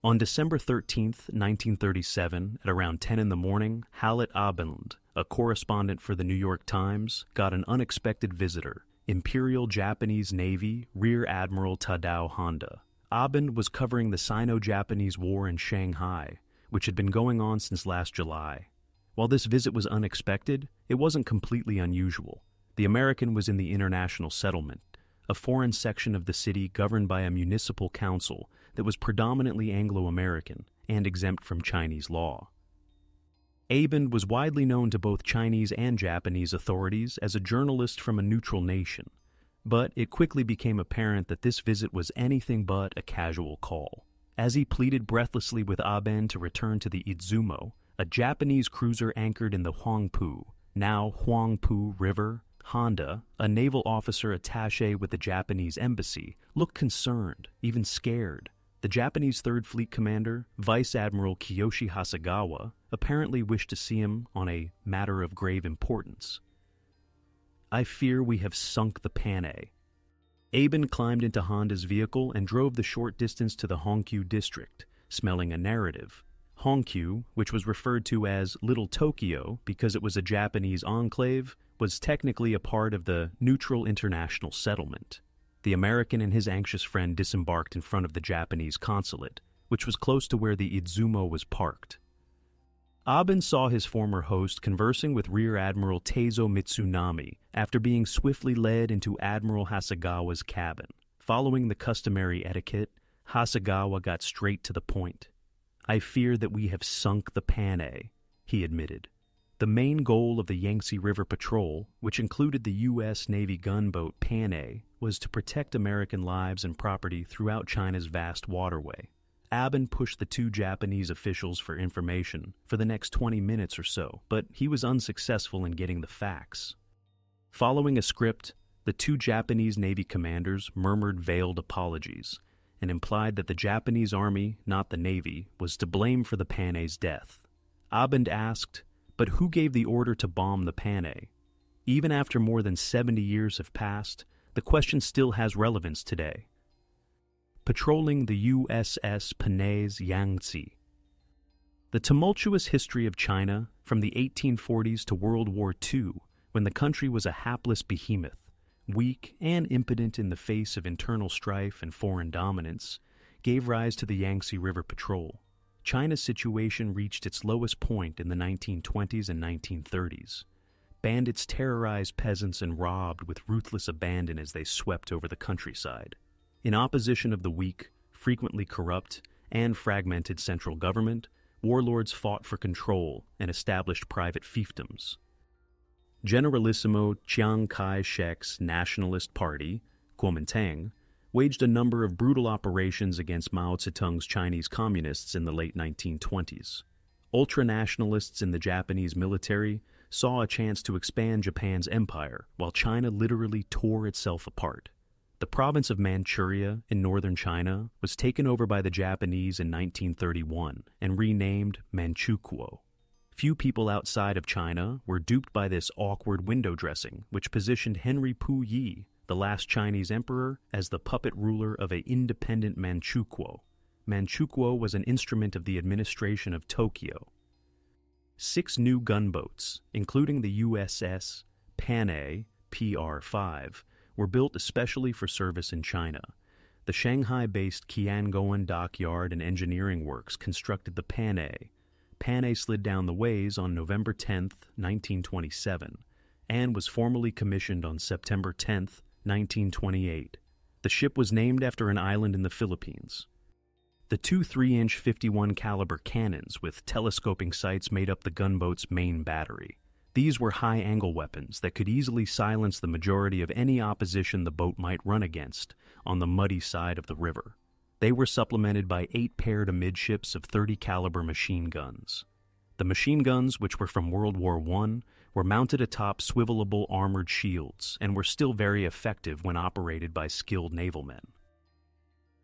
On December 13, 1937, at around 10 in the morning, Halit Abend, a correspondent for the New York Times, got an unexpected visitor, Imperial Japanese Navy Rear Admiral Tadao Honda. Abend was covering the Sino-Japanese War in Shanghai, which had been going on since last July. While this visit was unexpected, it wasn't completely unusual. The American was in the International Settlement, a foreign section of the city governed by a municipal council that was predominantly Anglo-American and exempt from Chinese law. Abend was widely known to both Chinese and Japanese authorities as a journalist from a neutral nation, but it quickly became apparent that this visit was anything but a casual call. As he pleaded breathlessly with Abend to return to the Izumo, a Japanese cruiser anchored in the Huangpu, now Huangpu River, Honda, a naval officer attaché with the Japanese embassy, looked concerned, even scared. The Japanese Third Fleet commander, Vice Admiral Kiyoshi Hasegawa, apparently wished to see him on a matter of grave importance. "I fear we have sunk the Panay." Abend climbed into Honda's vehicle and drove the short distance to the Hongqiu district, smelling a narrative. Hongqiu, which was referred to as Little Tokyo because it was a Japanese enclave, was technically a part of the neutral international settlement. The American and his anxious friend disembarked in front of the Japanese consulate, which was close to where the Izumo was parked. Abend saw his former host conversing with Rear Admiral Teizo Mitsunami after being swiftly led into Admiral Hasegawa's cabin. Following the customary etiquette, Hasegawa got straight to the point. "I fear that we have sunk the Panay," he admitted. The main goal of the Yangtze River Patrol, which included the U.S. Navy gunboat Panay, was to protect American lives and property throughout China's vast waterway. Abend pushed the two Japanese officials for information for the next 20 minutes or so, but he was unsuccessful in getting the facts. Following a script, the two Japanese Navy commanders murmured veiled apologies and implied that the Japanese Army, not the Navy, was to blame for the Panay's death. Abend asked, "But who gave the order to bomb the Panay?" Even after more than 70 years have passed, the question still has relevance today. Patrolling the USS Panay's Yangtze. The tumultuous history of China, from the 1840s to World War II, when the country was a hapless behemoth, weak and impotent in the face of internal strife and foreign dominance, gave rise to the Yangtze River Patrol. China's situation reached its lowest point in the 1920s and 1930s. Bandits terrorized peasants and robbed with ruthless abandon as they swept over the countryside. In opposition of the weak, frequently corrupt, and fragmented central government, warlords fought for control and established private fiefdoms. Generalissimo Chiang Kai-shek's Nationalist Party, Kuomintang, waged a number of brutal operations against Mao Zedong's Chinese communists in the late 1920s. Ultranationalists in the Japanese military saw a chance to expand Japan's empire, while China literally tore itself apart. The province of Manchuria in northern China was taken over by the Japanese in 1931 and renamed Manchukuo. Few people outside of China were duped by this awkward window dressing, which positioned Henry Puyi, the last Chinese emperor, as the puppet ruler of an independent Manchukuo. Manchukuo was an instrument of the administration of Tokyo. 6 new gunboats, including the USS Panay PR-5, were built especially for service in China. The Shanghai-based Qiangoan Dockyard and Engineering Works constructed the Panay. Panay slid down the ways on November 10, 1927, and was formally commissioned on September 10, 1928. The ship was named after an island in the Philippines. The two 3-inch 51 caliber cannons with telescoping sights made up the gunboat's main battery. These were high-angle weapons that could easily silence the majority of any opposition the boat might run against on the muddy side of the river. They were supplemented by 8 paired amidships of 30 caliber machine guns. The machine guns, which were from World War I, were mounted atop swivelable armored shields and were still very effective when operated by skilled navalmen.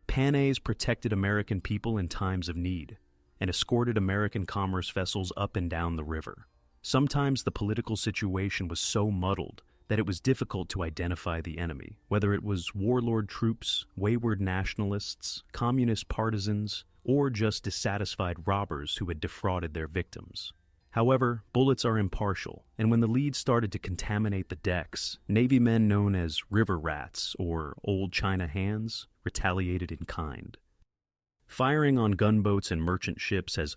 Panays protected American people in times of need and escorted American commerce vessels up and down the river. Sometimes the political situation was so muddled that it was difficult to identify the enemy, whether it was warlord troops, wayward nationalists, communist partisans, or just dissatisfied robbers who had defrauded their victims. However, bullets are impartial, and when the lead started to contaminate the decks, Navy men known as river rats or old China hands retaliated in kind. Firing on gunboats and merchant ships has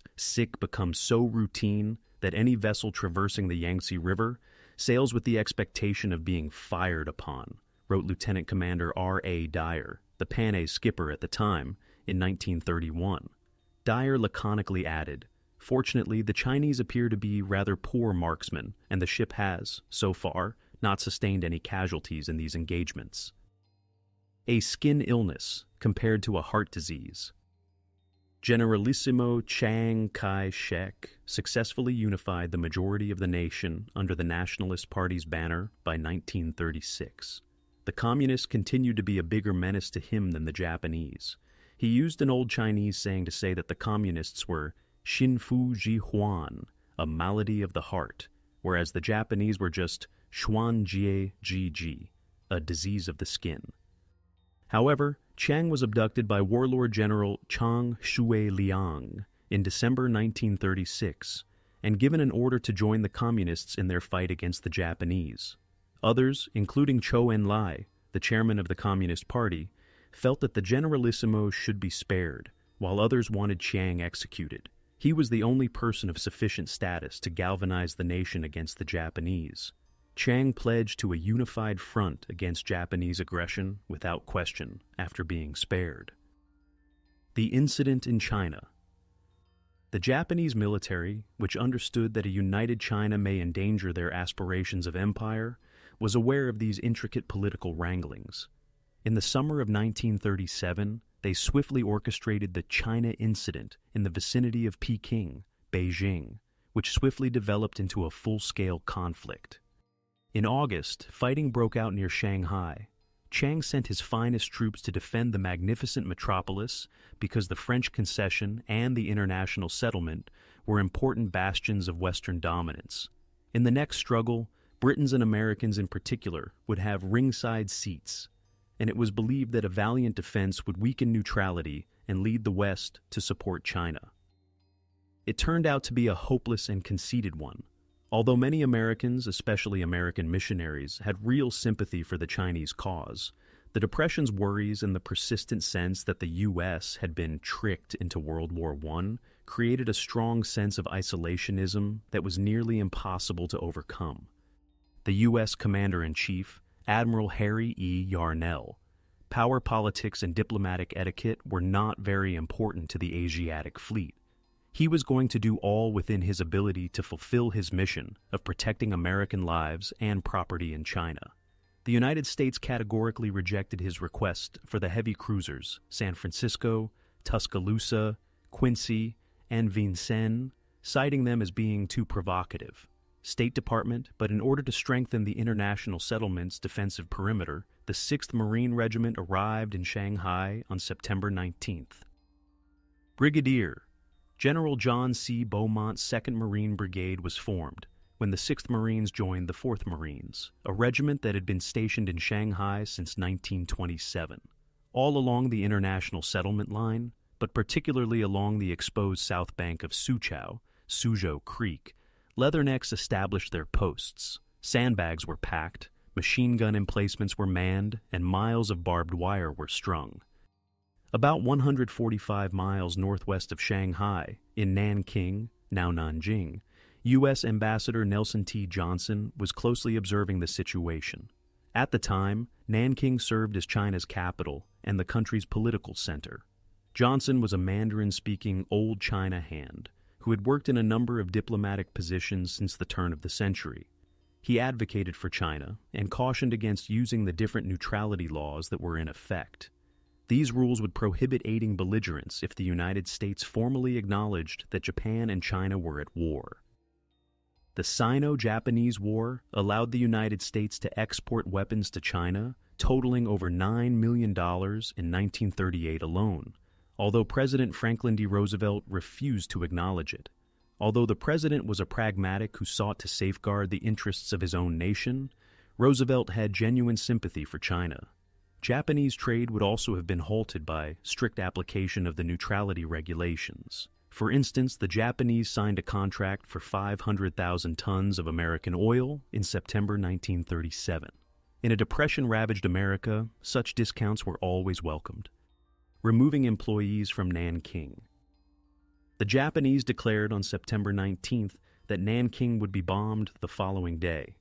become so routine that any vessel traversing the Yangtze River sails with the expectation of being fired upon, wrote Lieutenant Commander R.A. Dyer, the Panay skipper at the time, in 1931. Dyer laconically added, "Fortunately, the Chinese appear to be rather poor marksmen, and the ship has, so far, not sustained any casualties in these engagements." A skin illness compared to a heart disease. Generalissimo Chiang Kai-shek successfully unified the majority of the nation under the Nationalist Party's banner by 1936. The Communists continued to be a bigger menace to him than the Japanese. He used an old Chinese saying to say that the Communists were Shinfu Ji Huan, a malady of the heart, whereas the Japanese were just Xuan Jie Ji Ji, a disease of the skin. However, Chiang was abducted by warlord General Chang Shui-liang in December 1936 and given an order to join the Communists in their fight against the Japanese. Others, including Zhou Enlai, the chairman of the Communist Party, felt that the Generalissimo should be spared, while others wanted Chiang executed. He was the only person of sufficient status to galvanize the nation against the Japanese. Chiang pledged to a unified front against Japanese aggression without question after being spared. The incident in China. The Japanese military, which understood that a united China may endanger their aspirations of empire, was aware of these intricate political wranglings. In the summer of 1937, they swiftly orchestrated the China Incident in the vicinity of Peking, Beijing, which swiftly developed into a full-scale conflict. In August, fighting broke out near Shanghai. Chiang sent his finest troops to defend the magnificent metropolis because the French concession and the international settlement were important bastions of Western dominance. In the next struggle, Britons and Americans in particular would have ringside seats, and it was believed that a valiant defense would weaken neutrality and lead the West to support China. It turned out to be a hopeless and conceited one. Although many Americans, especially American missionaries, had real sympathy for the Chinese cause, the Depression's worries and the persistent sense that the U.S. had been tricked into World War I created a strong sense of isolationism that was nearly impossible to overcome. The U.S. Commander-in-Chief, Admiral Harry E. Yarnell, power politics and diplomatic etiquette were not very important to the Asiatic fleet. He was going to do all within his ability to fulfill his mission of protecting American lives and property in China. The United States categorically rejected his request for the heavy cruisers San Francisco, Tuscaloosa, Quincy, and Vincennes, citing them as being too provocative. State Department, but in order to strengthen the international settlement's defensive perimeter, the 6th Marine Regiment arrived in Shanghai on September 19th. Brigadier General John C. Beaumont's 2nd Marine Brigade was formed when the 6th Marines joined the 4th Marines, a regiment that had been stationed in Shanghai since 1927. All along the international settlement line, but particularly along the exposed south bank of Suzhou Creek, Leathernecks established their posts. Sandbags were packed, machine gun emplacements were manned, and miles of barbed wire were strung. About 145 miles northwest of Shanghai, in Nanking, now Nanjing, U.S. Ambassador Nelson T. Johnson was closely observing the situation. At the time, Nanking served as China's capital and the country's political center. Johnson was a Mandarin-speaking old China hand who had worked in a number of diplomatic positions since the turn of the century. He advocated for China and cautioned against using the different neutrality laws that were in effect. These rules would prohibit aiding belligerents if the United States formally acknowledged that Japan and China were at war. The Sino-Japanese War allowed the United States to export weapons to China, totaling over $9 million in 1938 alone, although President Franklin D. Roosevelt refused to acknowledge it. Although the president was a pragmatic who sought to safeguard the interests of his own nation, Roosevelt had genuine sympathy for China. Japanese trade would also have been halted by strict application of the neutrality regulations. For instance, the Japanese signed a contract for 500,000 tons of American oil in September 1937. In a depression-ravaged America, such discounts were always welcomed. Removing employees from Nanking. The Japanese declared on September 19th that Nanking would be bombed the following day.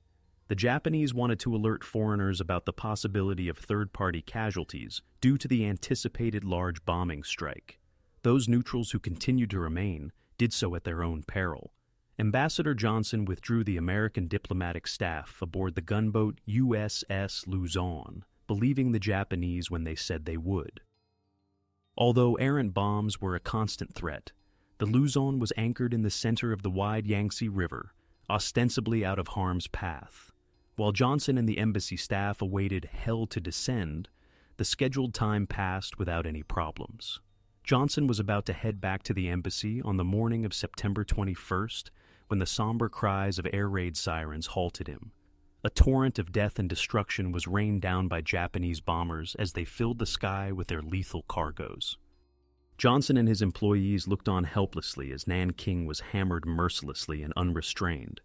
The Japanese wanted to alert foreigners about the possibility of third-party casualties due to the anticipated large bombing strike. Those neutrals who continued to remain did so at their own peril. Ambassador Johnson withdrew the American diplomatic staff aboard the gunboat USS Luzon, believing the Japanese when they said they would. Although errant bombs were a constant threat, the Luzon was anchored in the center of the wide Yangtze River, ostensibly out of harm's path. While Johnson and the embassy staff awaited hell to descend, the scheduled time passed without any problems. Johnson was about to head back to the embassy on the morning of September 21st when the somber cries of air raid sirens halted him. A torrent of death and destruction was rained down by Japanese bombers as they filled the sky with their lethal cargoes. Johnson and his employees looked on helplessly as Nanking was hammered mercilessly and unrestrained.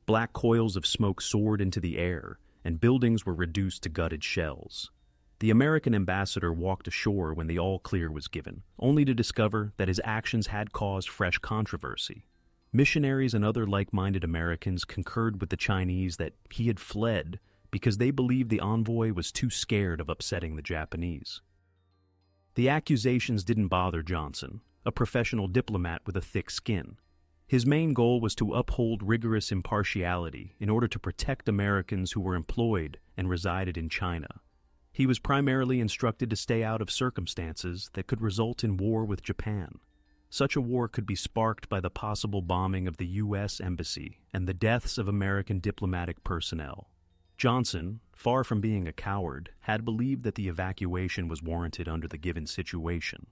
Black coils of smoke soared into the air, and buildings were reduced to gutted shells. The American ambassador walked ashore when the all-clear was given, only to discover that his actions had caused fresh controversy. Missionaries and other like-minded Americans concurred with the Chinese that he had fled because they believed the envoy was too scared of upsetting the Japanese. The accusations didn't bother Johnson, a professional diplomat with a thick skin. His main goal was to uphold rigorous impartiality in order to protect Americans who were employed and resided in China. He was primarily instructed to stay out of circumstances that could result in war with Japan. Such a war could be sparked by the possible bombing of the U.S. Embassy and the deaths of American diplomatic personnel. Johnson, far from being a coward, had believed that the evacuation was warranted under the given situation.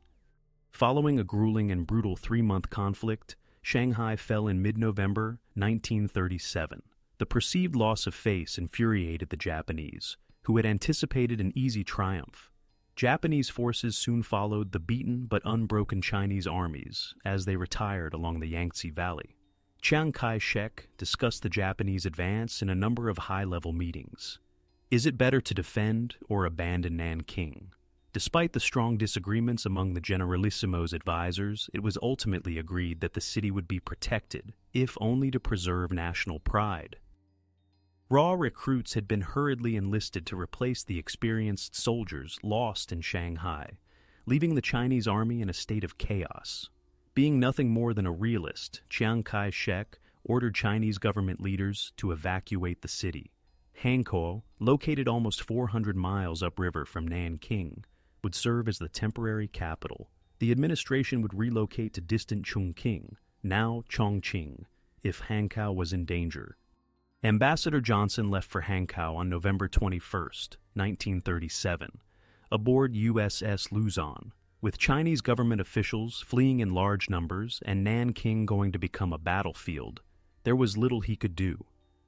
Following a grueling and brutal 3-month conflict, Shanghai fell in mid-November 1937. The perceived loss of face infuriated the Japanese, who had anticipated an easy triumph. Japanese forces soon followed the beaten but unbroken Chinese armies as they retired along the Yangtze Valley. Chiang Kai-shek discussed the Japanese advance in a number of high-level meetings. Is it better to defend or abandon Nanking? Despite the strong disagreements among the Generalissimo's advisors, it was ultimately agreed that the city would be protected, if only to preserve national pride. Raw recruits had been hurriedly enlisted to replace the experienced soldiers lost in Shanghai, leaving the Chinese army in a state of chaos. Being nothing more than a realist, Chiang Kai-shek ordered Chinese government leaders to evacuate the city. Hankou, located almost 400 miles upriver from Nanking, would serve as the temporary capital. The administration would relocate to distant Chongqing, now Chongqing, if Hankou was in danger. Ambassador Johnson left for Hankou on November 21, 1937, aboard USS Luzon. With Chinese government officials fleeing in large numbers and Nanking going to become a battlefield, there was little he could do.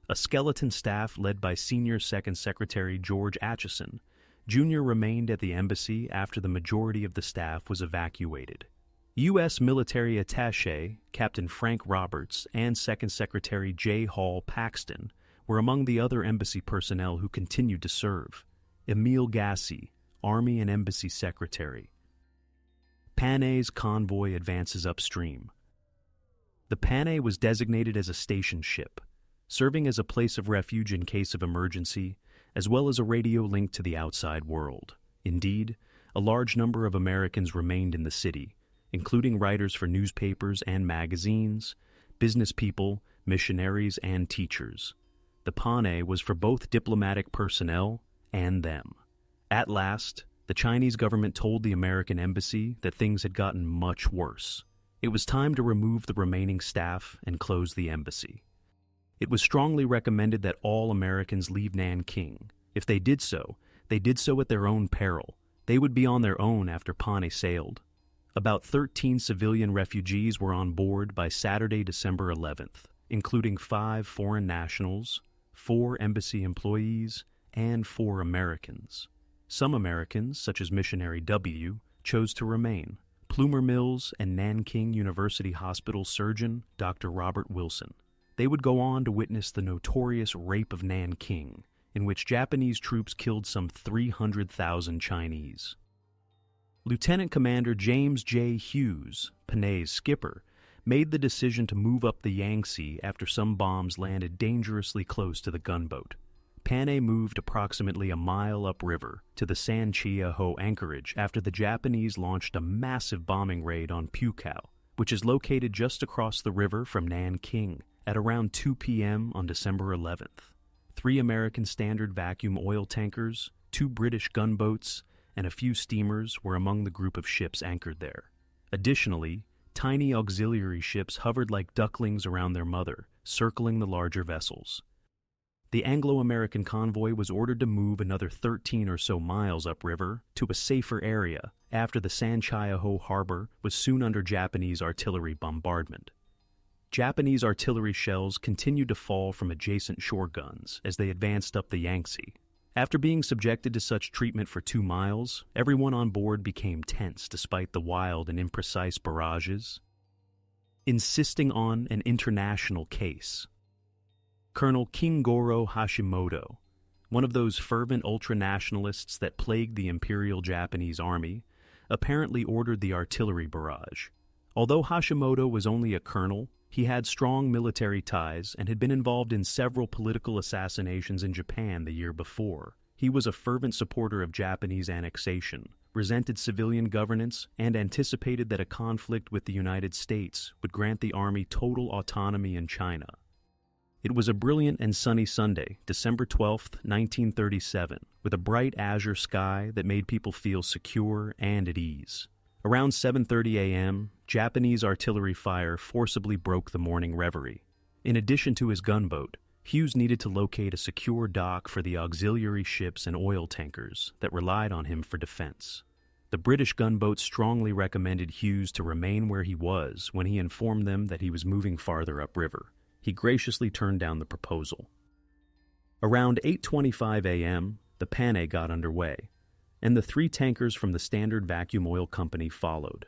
A skeleton staff led by Senior Second Secretary George Atchison, Jr. remained at the embassy after the majority of the staff was evacuated. U.S. military attaché Captain Frank Roberts and Second Secretary J. Hall Paxton were among the other embassy personnel who continued to serve. Emil Gassi, Army and Embassy Secretary. Panay's convoy advances upstream. The Panay was designated as a station ship, serving as a place of refuge in case of emergency, as well as a radio link to the outside world. Indeed, a large number of Americans remained in the city, including writers for newspapers and magazines, business people, missionaries, and teachers. The Panay was for both diplomatic personnel and them. At last, the Chinese government told the American embassy that things had gotten much worse. It was time to remove the remaining staff and close the embassy. It was strongly recommended that all Americans leave Nanking. If they did so at their own peril. They would be on their own after Panay sailed. About 13 civilian refugees were on board by Saturday, December 11th, including 5 foreign nationals, 4 embassy employees, and 4 Americans. Some Americans, such as missionary W., chose to remain. Plumer Mills and Nanking University Hospital surgeon Dr. Robert Wilson. They would go on to witness the notorious Rape of Nanking, in which Japanese troops killed some 300,000 Chinese. Lieutenant Commander James J. Hughes, Panay's skipper, made the decision to move up the Yangtze after some bombs landed dangerously close to the gunboat. Panay moved approximately a mile upriver to the Sanchiaho anchorage after the Japanese launched a massive bombing raid on Pukow, which is located just across the river from Nanking, at around 2 p.m. on December 11th. 3 American standard vacuum oil tankers, 2 British gunboats, and a few steamers were among the group of ships anchored there. Additionally, tiny auxiliary ships hovered like ducklings around their mother, circling the larger vessels. The Anglo-American convoy was ordered to move another 13 or so miles upriver to a safer area after the Sanchiaho harbor was soon under Japanese artillery bombardment. Japanese artillery shells continued to fall from adjacent shore guns as they advanced up the Yangtze. After being subjected to such treatment for 2 miles, everyone on board became tense despite the wild and imprecise barrages. Insisting on an international case. Colonel Kingoro Hashimoto, one of those fervent ultra-nationalists that plagued the Imperial Japanese Army, apparently ordered the artillery barrage. Although Hashimoto was only a colonel, he had strong military ties and had been involved in several political assassinations in Japan the year before. He was a fervent supporter of Japanese annexation, resented civilian governance, and anticipated that a conflict with the United States would grant the Army total autonomy in China. It was a brilliant and sunny Sunday, December 12, 1937, with a bright azure sky that made people feel secure and at ease. Around 7:30 a.m., Japanese artillery fire forcibly broke the morning reverie. In addition to his gunboat, Hughes needed to locate a secure dock for the auxiliary ships and oil tankers that relied on him for defense. The British gunboat strongly recommended Hughes to remain where he was when he informed them that he was moving farther upriver. He graciously turned down the proposal. Around 8:25 a.m., the Panay got underway, and the 3 tankers from the Standard Vacuum Oil Company followed.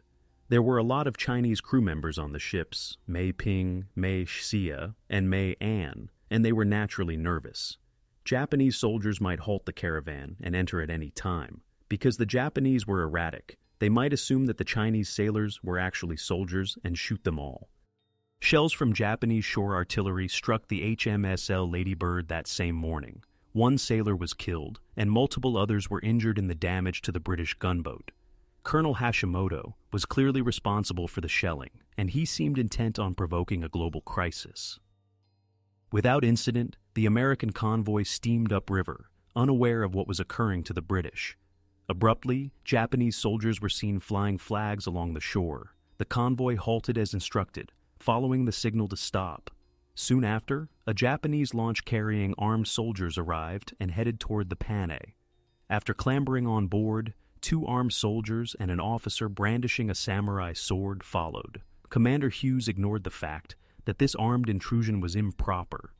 There were a lot of Chinese crew members on the ships, Mei Ping, Mei Xia, and Mei An, and they were naturally nervous. Japanese soldiers might halt the caravan and enter at any time. Because the Japanese were erratic, they might assume that the Chinese sailors were actually soldiers and shoot them all. Shells from Japanese shore artillery struck the HMSL Lady Bird that same morning. 1 sailor was killed, and multiple others were injured in the damage to the British gunboat. Colonel Hashimoto was clearly responsible for the shelling, and he seemed intent on provoking a global crisis. Without incident, the American convoy steamed upriver, unaware of what was occurring to the British. Abruptly, Japanese soldiers were seen flying flags along the shore. The convoy halted as instructed, following the signal to stop. Soon after, a Japanese launch carrying armed soldiers arrived and headed toward the Panay. After clambering on board, 2 armed soldiers and an officer brandishing a samurai sword followed. Commander Hughes ignored the fact that this armed intrusion was improper.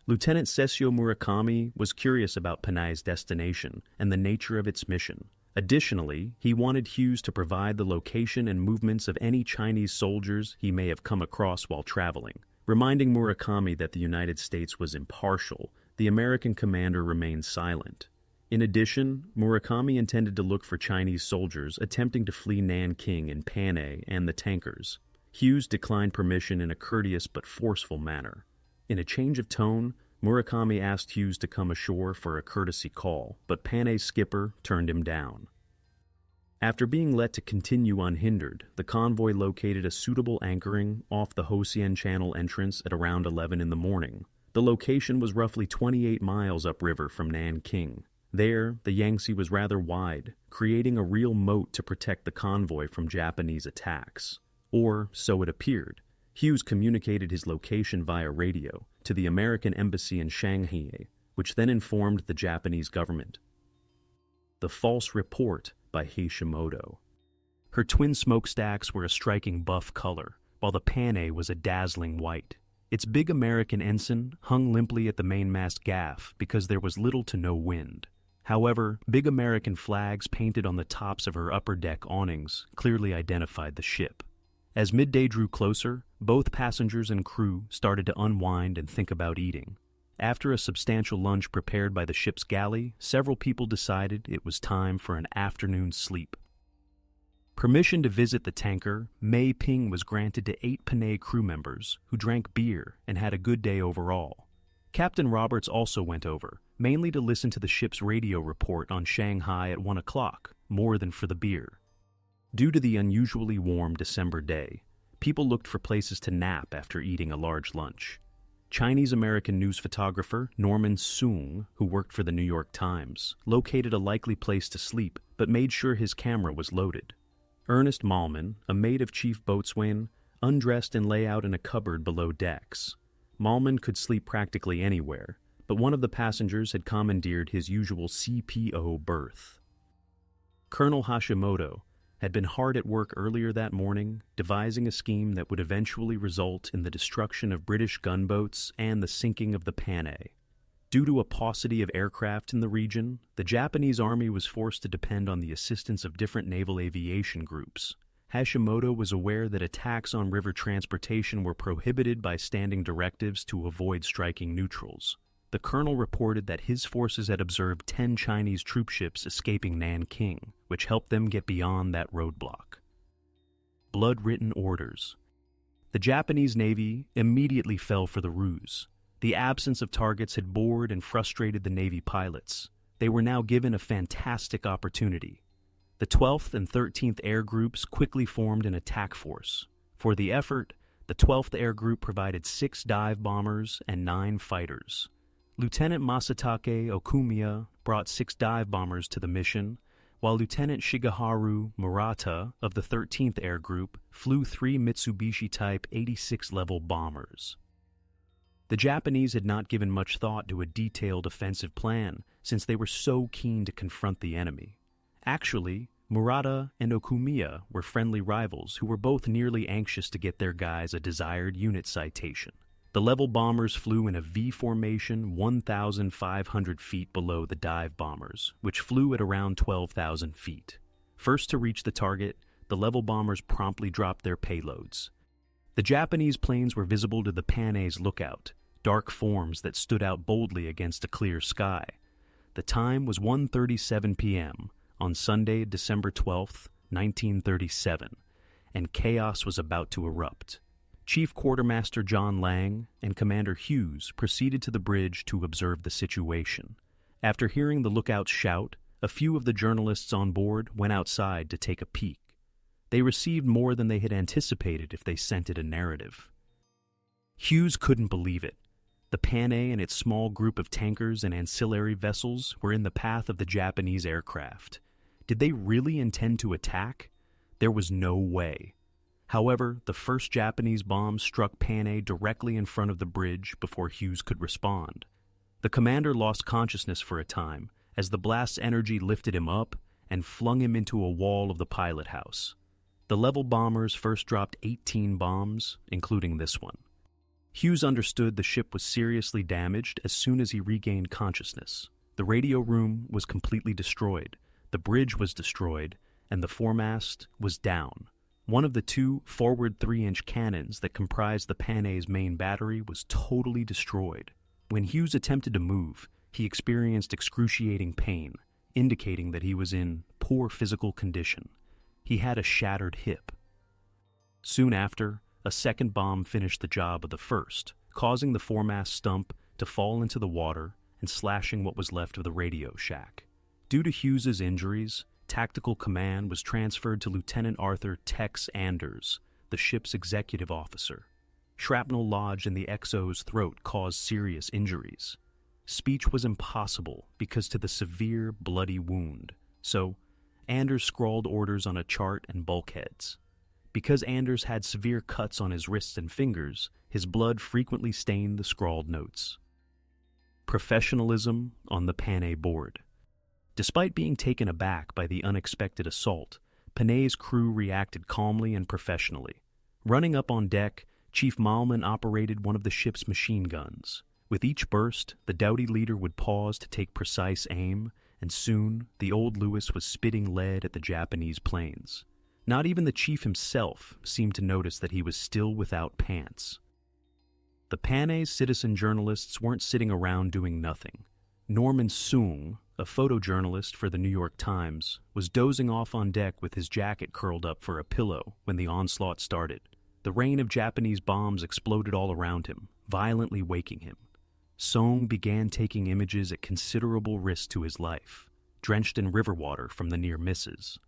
Lieutenant Sessio Murakami was curious about Panay's destination and the nature of its mission. Additionally, he wanted Hughes to provide the location and movements of any Chinese soldiers he may have come across while traveling. Reminding Murakami that the United States was impartial, the American commander remained silent. In addition, Murakami intended to look for Chinese soldiers attempting to flee Nanking in Panay and the tankers. Hughes declined permission in a courteous but forceful manner. In a change of tone, Murakami asked Hughes to come ashore for a courtesy call, but Panay's skipper turned him down. After being let to continue unhindered, the convoy located a suitable anchoring off the Hosien Channel entrance at around 11 in the morning. The location was roughly 28 miles upriver from Nanking. There, the Yangtze was rather wide, creating a real moat to protect the convoy from Japanese attacks. Or so it appeared. Hughes communicated his location via radio to the American embassy in Shanghai, which then informed the Japanese government. The False Report by Hashimoto. Her twin smokestacks were a striking buff color, while the Panay was a dazzling white. Its big American ensign hung limply at the mainmast gaff because there was little to no wind. However, big American flags painted on the tops of her upper deck awnings clearly identified the ship. As midday drew closer, both passengers and crew started to unwind and think about eating. After a substantial lunch prepared by the ship's galley, several people decided it was time for an afternoon sleep. Permission to visit the tanker, Mei Ping, was granted to 8 Panay crew members who drank beer and had a good day overall. Captain Roberts also went over, mainly to listen to the ship's radio report on Shanghai at 1 o'clock, more than for the beer. Due to the unusually warm December day, people looked for places to nap after eating a large lunch. Chinese-American news photographer Norman Soong, who worked for the New York Times, located a likely place to sleep but made sure his camera was loaded. Ernest Malman, a mate of Chief Boatswain, undressed and lay out in a cupboard below decks. Malman could sleep practically anywhere, but one of the passengers had commandeered his usual CPO berth. Colonel Hashimoto had been hard at work earlier that morning, devising a scheme that would eventually result in the destruction of British gunboats and the sinking of the Panay. Due to a paucity of aircraft in the region, the Japanese army was forced to depend on the assistance of different naval aviation groups. Hashimoto was aware that attacks on river transportation were prohibited by standing directives to avoid striking neutrals. The colonel reported that his forces had observed 10 Chinese troopships escaping Nanking, which helped them get beyond that roadblock. Blood-written orders. The Japanese Navy immediately fell for the ruse. The absence of targets had bored and frustrated the Navy pilots. They were now given a fantastic opportunity. The 12th and 13th Air Groups quickly formed an attack force. For the effort, the 12th Air Group provided 6 dive bombers and 9 fighters. Lieutenant Masatake Okumiya brought 6 dive bombers to the mission, while Lieutenant Shigeharu Murata of the 13th Air Group flew 3 Mitsubishi Type 86-level bombers. The Japanese had not given much thought to a detailed offensive plan since they were so keen to confront the enemy. Actually, Murata and Okumiya were friendly rivals who were both nearly anxious to get their guys a desired unit citation. The level bombers flew in a V formation 1,500 feet below the dive bombers, which flew at around 12,000 feet. First to reach the target, the level bombers promptly dropped their payloads. The Japanese planes were visible to the Panay's lookout, dark forms that stood out boldly against a clear sky. The time was 1:37 p.m. on Sunday, December 12, 1937, and chaos was about to erupt. Chief Quartermaster John Lang and Commander Hughes proceeded to the bridge to observe the situation. After hearing the lookouts shout, a few of the journalists on board went outside to take a peek. They received more than they had anticipated if they scented a narrative. Hughes couldn't believe it. The Panay and its small group of tankers and ancillary vessels were in the path of the Japanese aircraft. Did they really intend to attack? There was no way. However, the first Japanese bomb struck Panay directly in front of the bridge before Hughes could respond. The commander lost consciousness for a time as the blast's energy lifted him up and flung him into a wall of the pilot house. The level bombers first dropped 18 bombs, including this one. Hughes understood the ship was seriously damaged as soon as he regained consciousness. The radio room was completely destroyed, the bridge was destroyed, and the foremast was down. One of the 2 forward 3-inch cannons that comprised the Panay's main battery was totally destroyed. When Hughes attempted to move, he experienced excruciating pain, indicating that he was in poor physical condition. He had a shattered hip. Soon after, a second bomb finished the job of the first, causing the foremast stump to fall into the water and slashing what was left of the radio shack. Due to Hughes's injuries, tactical command was transferred to Lieutenant Arthur Tex Anders, the ship's executive officer. Shrapnel lodged in the XO's throat caused serious injuries. Speech was impossible because to the severe, bloody wound, so Anders scrawled orders on a chart and bulkheads. Because Anders had severe cuts on his wrists and fingers, his blood frequently stained the scrawled notes. Professionalism on the Panay board. Despite being taken aback by the unexpected assault, Panay's crew reacted calmly and professionally. Running up on deck, Chief Malman operated one of the ship's machine guns. With each burst, the doughty leader would pause to take precise aim, and soon the old Lewis was spitting lead at the Japanese planes. Not even the chief himself seemed to notice that he was still without pants. The Panay citizen journalists weren't sitting around doing nothing. Norman Soong, a photojournalist for the New York Times, was dozing off on deck with his jacket curled up for a pillow when the onslaught started. The rain of Japanese bombs exploded all around him, violently waking him. Soong began taking images at considerable risk to his life, drenched in river water from the near misses.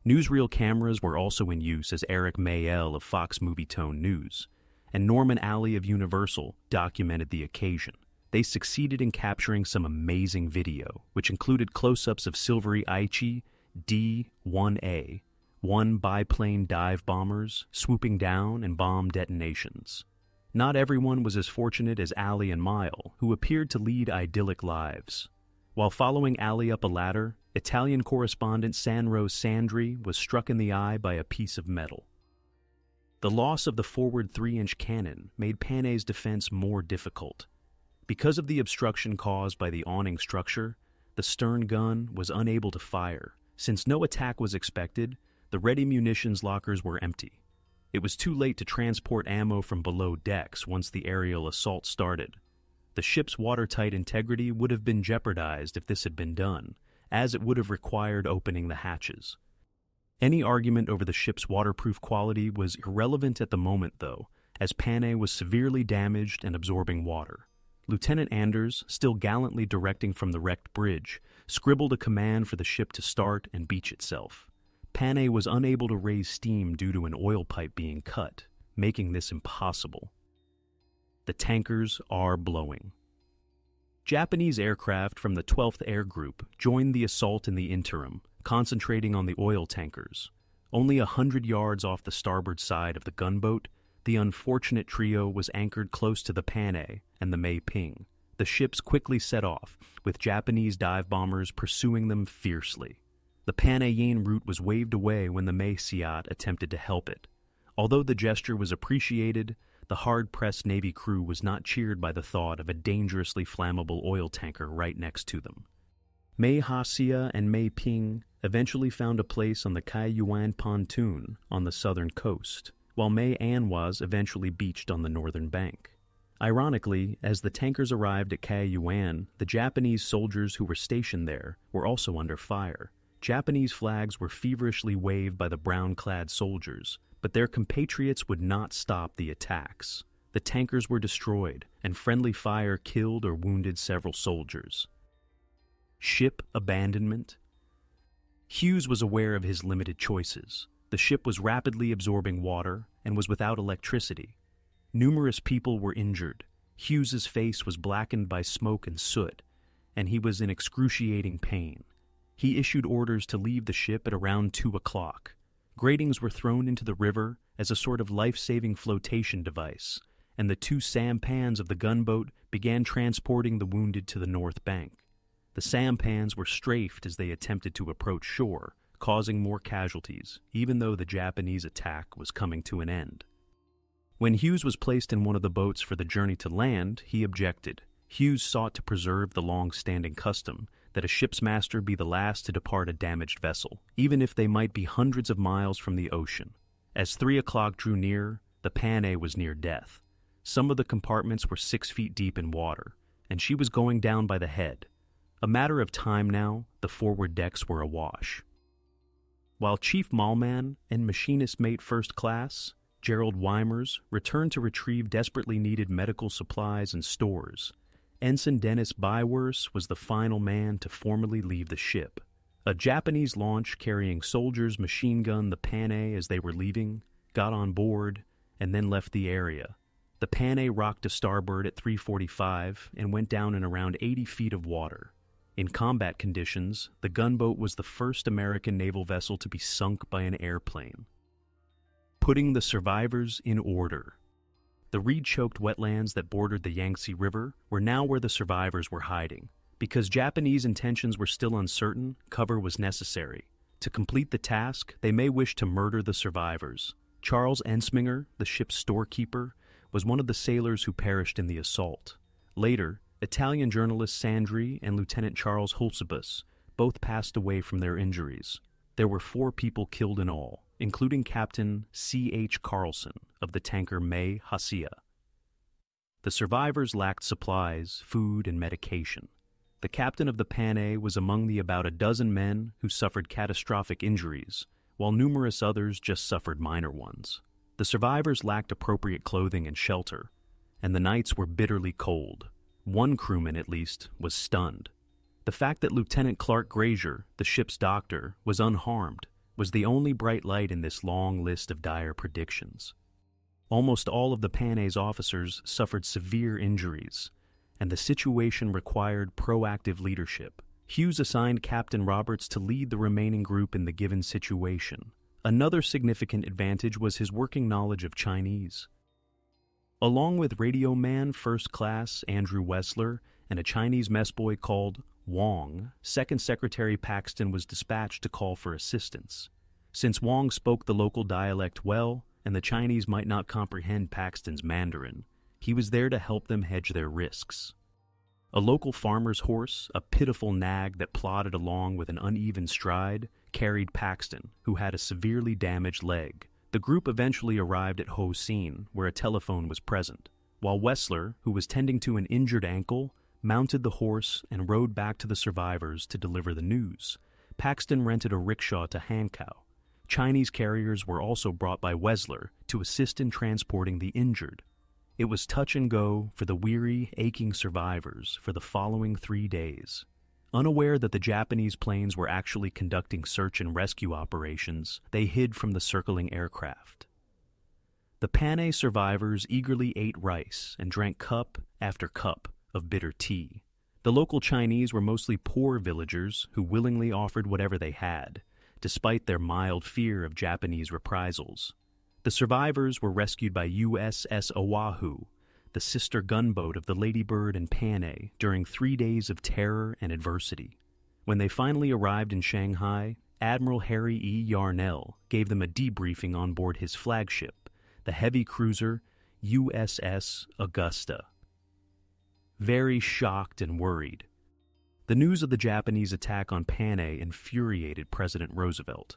Newsreel cameras were also in use as Eric Mayel of Fox Movie Tone News and Norman Alley of Universal documented the occasion. They succeeded in capturing some amazing video, which included close-ups of Silvery Aichi D-1A, 1 biplane dive bombers swooping down and bomb detonations. Not everyone was as fortunate as Ali and Mile, who appeared to lead idyllic lives. While following Ali up a ladder, Italian correspondent Sanro Sandri was struck in the eye by a piece of metal. The loss of the forward 3-inch cannon made Panay's defense more difficult. Because of the obstruction caused by the awning structure, the stern gun was unable to fire. Since no attack was expected, the ready munitions lockers were empty. It was too late to transport ammo from below decks once the aerial assault started. The ship's watertight integrity would have been jeopardized if this had been done, as it would have required opening the hatches. Any argument over the ship's waterproof quality was irrelevant at the moment, though, as Panay was severely damaged and absorbing water. Lieutenant Anders, still gallantly directing from the wrecked bridge, scribbled a command for the ship to start and beach itself. Panay was unable to raise steam due to an oil pipe being cut, making this impossible. The tankers are blowing. Japanese aircraft from the 12th Air Group joined the assault in the interim, concentrating on the oil tankers. Only 100 yards off the starboard side of the gunboat, the unfortunate trio was anchored close to the Panay and the May Ping. The ships quickly set off, with Japanese dive bombers pursuing them fiercely. The Panayin route was waved away when the May Siat attempted to help it. Although the gesture was appreciated, the hard-pressed Navy crew was not cheered by the thought of a dangerously flammable oil tanker right next to them. May Hasia and May Ping eventually found a place on the Kai Yuan pontoon on the southern coast, while May Anwas eventually beached on the northern bank. Ironically, as the tankers arrived at Kai Yuan, the Japanese soldiers who were stationed there were also under fire. Japanese flags were feverishly waved by the brown-clad soldiers, but their compatriots would not stop the attacks. The tankers were destroyed, and friendly fire killed or wounded several soldiers. Ship abandonment. Hughes was aware of his limited choices. The ship was rapidly absorbing water and was without electricity. Numerous people were injured. Hughes's face was blackened by smoke and soot, and he was in excruciating pain. He issued orders to leave the ship at around 2 o'clock. Gratings were thrown into the river as a sort of life-saving flotation device, and the 2 sampans of the gunboat began transporting the wounded to the north bank. The sampans were strafed as they attempted to approach shore, causing more casualties, even though the Japanese attack was coming to an end. When Hughes was placed in one of the boats for the journey to land, he objected. Hughes sought to preserve the long-standing custom that a ship's master be the last to depart a damaged vessel, even if they might be hundreds of miles from the ocean. As 3 o'clock drew near, the Panay was near death. Some of the compartments were 6 feet deep in water, and she was going down by the head. A matter of time now, the forward decks were awash. While Chief Malman and Machinist Mate First Class, Gerald Weimers, returned to retrieve desperately needed medical supplies and stores, Ensign Dennis Bywers was the final man to formally leave the ship. A Japanese launch carrying soldiers machine-gunned the Panay as they were leaving, got on board, and then left the area. The Panay rocked to starboard at 3:45 and went down in around 80 feet of water. In combat conditions, the gunboat was the first American naval vessel to be sunk by an airplane. Putting the survivors in order. The reed-choked wetlands that bordered the Yangtze River were now where the survivors were hiding. Because Japanese intentions were still uncertain, cover was necessary. To complete the task, they may wish to murder the survivors. Charles Ensminger, the ship's storekeeper, was one of the sailors who perished in the assault. Later, Italian journalist Sandri and Lieutenant Charles Hulsebus both passed away from their injuries. There were 4 people killed in all, including Captain C.H. Carlson of the tanker May Hasia. The survivors lacked supplies, food, and medication. The captain of the Panay was among the about a dozen men who suffered catastrophic injuries, while numerous others just suffered minor ones. The survivors lacked appropriate clothing and shelter, and the nights were bitterly cold. One crewman, at least, was stunned. The fact that Lieutenant Clark Grazier, the ship's doctor, was unharmed was the only bright light in this long list of dire predictions. Almost all of the Panay's officers suffered severe injuries, and the situation required proactive leadership. Hughes assigned Captain Roberts to lead the remaining group in the given situation. Another significant advantage was his working knowledge of Chinese. Along with radio man First Class Andrew Wessler and a Chinese messboy called Wong, Second Secretary Paxton was dispatched to call for assistance. Since Wong spoke the local dialect well, and the Chinese might not comprehend Paxton's Mandarin, he was there to help them hedge their risks. A local farmer's horse, a pitiful nag that plodded along with an uneven stride, carried Paxton, who had a severely damaged leg. The group eventually arrived at Ho Sin, where a telephone was present, while Wessler, who was tending to an injured ankle, mounted the horse and rode back to the survivors to deliver the news. Paxton rented a rickshaw to Hankow. Chinese carriers were also brought by Wessler to assist in transporting the injured. It was touch and go for the weary, aching survivors for the following 3 days. Unaware that the Japanese planes were actually conducting search and rescue operations, they hid from the circling aircraft. The Panay survivors eagerly ate rice and drank cup after cup of bitter tea. The local Chinese were mostly poor villagers who willingly offered whatever they had, despite their mild fear of Japanese reprisals. The survivors were rescued by USS Oahu, the sister gunboat of the Lady Bird and Panay, during 3 days of terror and adversity. When they finally arrived in Shanghai, Admiral Harry E. Yarnell gave them a debriefing on board his flagship, the heavy cruiser USS Augusta. Very shocked and worried, the news of the Japanese attack on Panay infuriated President Roosevelt.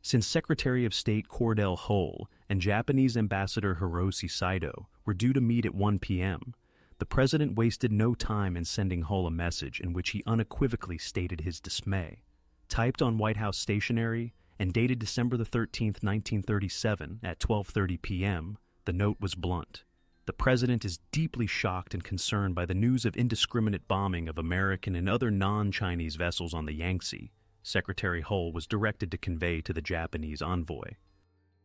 Since Secretary of State Cordell Hull and Japanese Ambassador Hiroshi Saito were due to meet at 1 p.m., the president wasted no time in sending Hull a message in which he unequivocally stated his dismay. Typed on White House stationery and dated December 13, 1937 at 12:30 p.m., the note was blunt. The president is deeply shocked and concerned by the news of indiscriminate bombing of American and other non-Chinese vessels on the Yangtze, Secretary Hull was directed to convey to the Japanese envoy.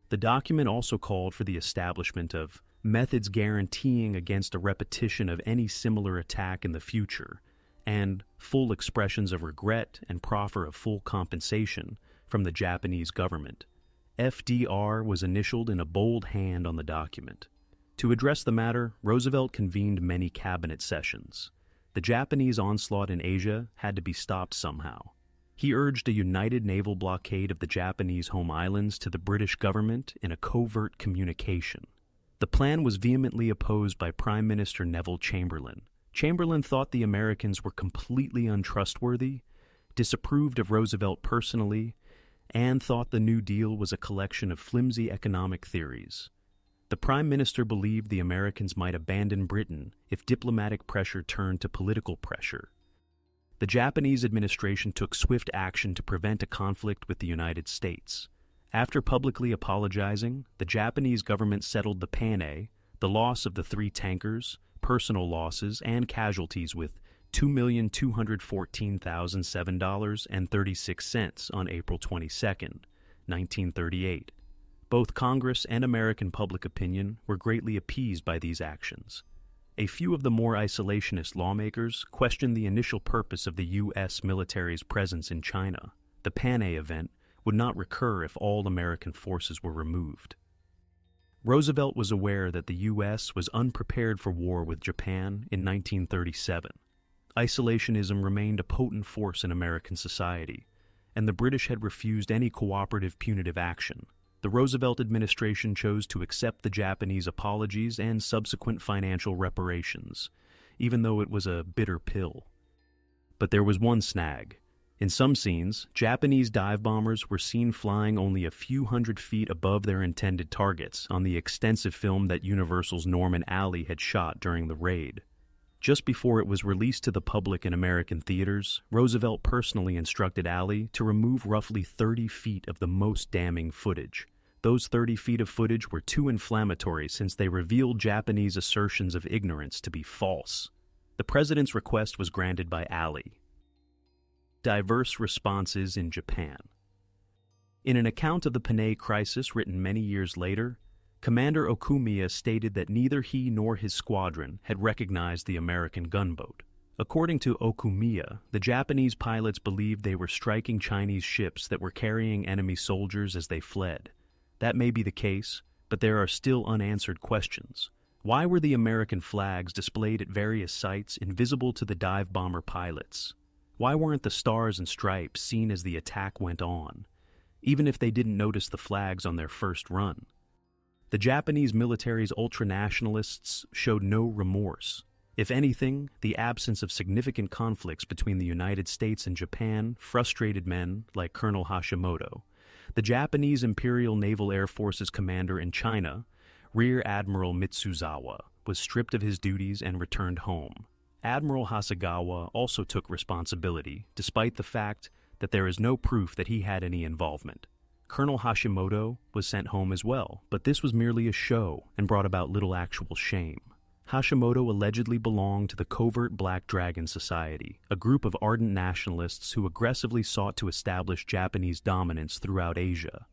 The document also called for the establishment of methods guaranteeing against a repetition of any similar attack in the future, and full expressions of regret and proffer of full compensation from the Japanese government. FDR was initialed in a bold hand on the document. To address the matter, Roosevelt convened many cabinet sessions. The Japanese onslaught in Asia had to be stopped somehow. He urged a united naval blockade of the Japanese home islands to the British government in a covert communication. The plan was vehemently opposed by Prime Minister Neville Chamberlain. Chamberlain thought the Americans were completely untrustworthy, disapproved of Roosevelt personally, and thought the New Deal was a collection of flimsy economic theories. The Prime Minister believed the Americans might abandon Britain if diplomatic pressure turned to political pressure. The Japanese administration took swift action to prevent a conflict with the United States. After publicly apologizing, the Japanese government settled the Panay, the loss of the 3 tankers, personal losses, and casualties with $2,214,007.36 on April 22, 1938. Both Congress and American public opinion were greatly appeased by these actions. A few of the more isolationist lawmakers questioned the initial purpose of the U.S. military's presence in China. The Panay event would not recur if all American forces were removed. Roosevelt was aware that the U.S. was unprepared for war with Japan in 1937. Isolationism remained a potent force in American society, and the British had refused any cooperative punitive action. The Roosevelt administration chose to accept the Japanese apologies and subsequent financial reparations, even though it was a bitter pill. But there was one snag. In some scenes, Japanese dive bombers were seen flying only a few hundred feet above their intended targets on the extensive film that Universal's Norman Alley had shot during the raid. Just before it was released to the public in American theaters, Roosevelt personally instructed Alley to remove roughly 30 feet of the most damning footage. Those 30 feet of footage were too inflammatory since they revealed Japanese assertions of ignorance to be false. The president's request was granted by Alley. Diverse responses in Japan. In an account of the Panay crisis written many years later, Commander Okumiya stated that neither he nor his squadron had recognized the American gunboat. According to Okumiya, the Japanese pilots believed they were striking Chinese ships that were carrying enemy soldiers as they fled. That may be the case, but there are still unanswered questions. Why were the American flags displayed at various sites invisible to the dive bomber pilots? Why weren't the stars and stripes seen as the attack went on, even if they didn't notice the flags on their first run? The Japanese military's ultranationalists showed no remorse. If anything, the absence of significant conflicts between the United States and Japan frustrated men like Colonel Hashimoto. The Japanese Imperial Naval Air Force's commander in China, Rear Admiral Mitsuzawa, was stripped of his duties and returned home. Admiral Hasegawa also took responsibility, despite the fact that there is no proof that he had any involvement. Colonel Hashimoto was sent home as well, but this was merely a show and brought about little actual shame. Hashimoto allegedly belonged to the covert Black Dragon Society, a group of ardent nationalists who aggressively sought to establish Japanese dominance throughout Asia.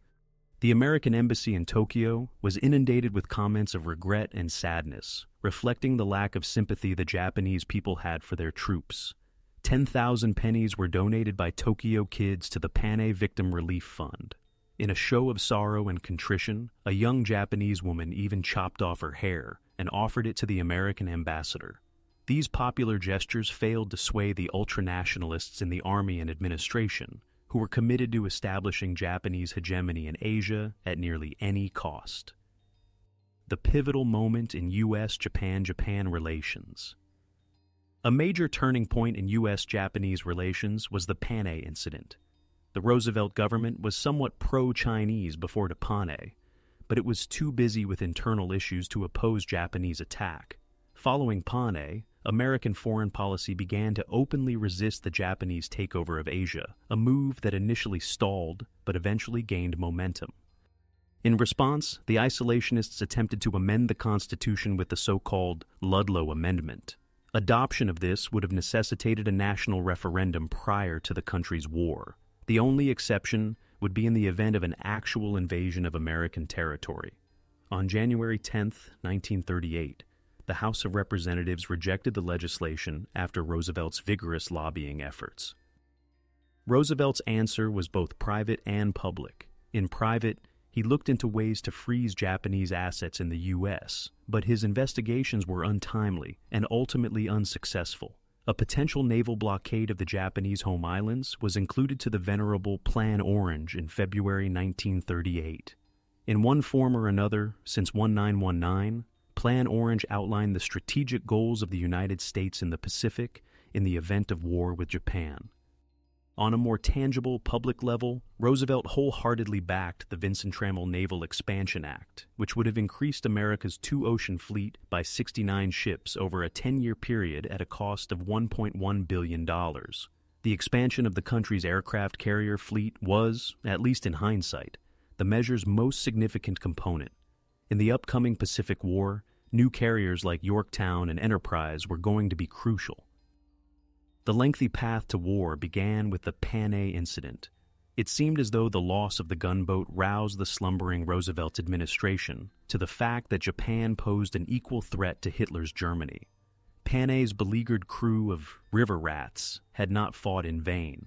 The American embassy in Tokyo was inundated with comments of regret and sadness, reflecting the lack of sympathy the Japanese people had for their troops. 10,000 pennies were donated by Tokyo kids to the Panay Victim Relief Fund. In a show of sorrow and contrition, a young Japanese woman even chopped off her hair and offered it to the American ambassador. These popular gestures failed to sway the ultranationalists in the army and administration, who were committed to establishing Japanese hegemony in Asia at nearly any cost. The pivotal moment in U.S.-Japan relations. A major turning point in U.S.-Japanese relations was the Panay incident. The Roosevelt government was somewhat pro-Chinese before the Panay, but it was too busy with internal issues to oppose Japanese attack. Following Panay, American foreign policy began to openly resist the Japanese takeover of Asia, a move that initially stalled but eventually gained momentum. In response, the isolationists attempted to amend the Constitution with the so-called Ludlow Amendment. Adoption of this would have necessitated a national referendum prior to the country's war. The only exception would be in the event of an actual invasion of American territory. On January 10, 1938, the House of Representatives rejected the legislation after Roosevelt's vigorous lobbying efforts. Roosevelt's answer was both private and public. In private, he looked into ways to freeze Japanese assets in the U.S., but his investigations were untimely and ultimately unsuccessful. A potential naval blockade of the Japanese home islands was included to the venerable Plan Orange in February 1938. In one form or another, since 1919, Plan Orange outlined the strategic goals of the United States in the Pacific in the event of war with Japan. On a more tangible public level, Roosevelt wholeheartedly backed the Vincent Trammell Naval Expansion Act, which would have increased America's two-ocean fleet by 69 ships over a 10-year period at a cost of $1.1 billion. The expansion of the country's aircraft carrier fleet was, at least in hindsight, the measure's most significant component. In the upcoming Pacific War, new carriers like Yorktown and Enterprise were going to be crucial. The lengthy path to war began with the Panay incident. It seemed as though the loss of the gunboat roused the slumbering Roosevelt administration to the fact that Japan posed an equal threat to Hitler's Germany. Panay's beleaguered crew of river rats had not fought in vain.